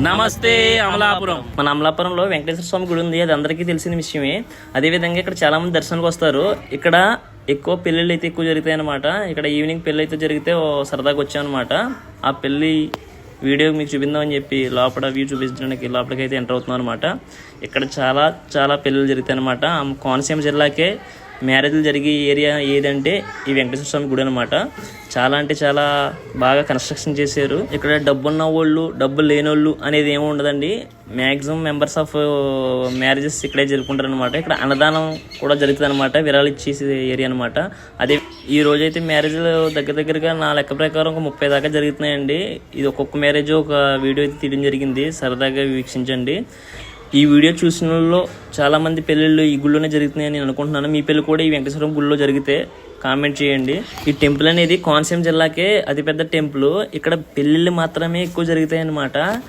నమస్తే అమలాపురం. మన అమలాపురంలో వెంకటేశ్వర స్వామి గుడి ఉంది, అది అందరికీ తెలిసిన విషయమే. అదేవిధంగా ఇక్కడ చాలా మంది దర్శనానికి వస్తారు. ఇక్కడ ఎక్కువ పెళ్ళిళ్ళు అయితే ఎక్కువ జరుగుతాయి అనమాట. ఇక్కడ ఈవినింగ్ పెళ్ళి అయితే జరిగితే సరదాగా వచ్చామన్నమాట. ఆ పెళ్ళి వీడియో మీకు చూపిందామని చెప్పి లోపల వ్యూ చూపించడానికి లోపలికి అయితే ఎంటర్ అవుతున్నాం అనమాట. ఇక్కడ చాలా పెళ్ళిళ్ళు జరుగుతాయి అనమాట. కోనసీమ జిల్లాకే మ్యారేజ్లు జరిగే ఏరియా ఏదంటే ఈ వెంకటేశ్వర స్వామి గుడి అనమాట. చాలా అంటే చాలా బాగా కన్స్ట్రక్షన్ చేశారు. ఇక్కడ డబ్బున్న వాళ్ళు డబ్బు లేనోళ్ళు అనేది ఏమి ఉండదండి. మ్యాక్సిమం మెంబర్స్ ఆఫ్ మ్యారేజెస్ ఇక్కడే జరుపుకుంటారు అనమాట. ఇక్కడ అన్నదానం కూడా జరుగుతుంది అనమాట. విరాళాలు ఇచ్చేసే ఏరియా అనమాట. అదే ఈ రోజైతే మ్యారేజ్లు దగ్గరగా నా లెక్క ప్రకారం ఒక 30 దాకా జరుగుతున్నాయండి. ఇది ఒక్కొక్క మ్యారేజ్ ఒక వీడియో అయితే తీయడం జరిగింది, సరదాగా వీక్షించండి. ఈ వీడియో చూసిన వాళ్ళలో చాలా మంది పెళ్ళిళ్ళు ఈ గుళ్ళోనే జరుగుతున్నాయని నేను అనుకుంటున్నాను. మీ పెళ్ళి కూడా ఈ వెంకటేశ్వరం గుళ్ళో జరిగితే కామెంట్ చేయండి. ఈ టెంపుల్ అనేది కోనసీమ జిల్లాకే అతిపెద్ద టెంపుల్. ఇక్కడ పెళ్ళిళ్ళు మాత్రమే ఎక్కువ జరుగుతాయి అన్నమాట.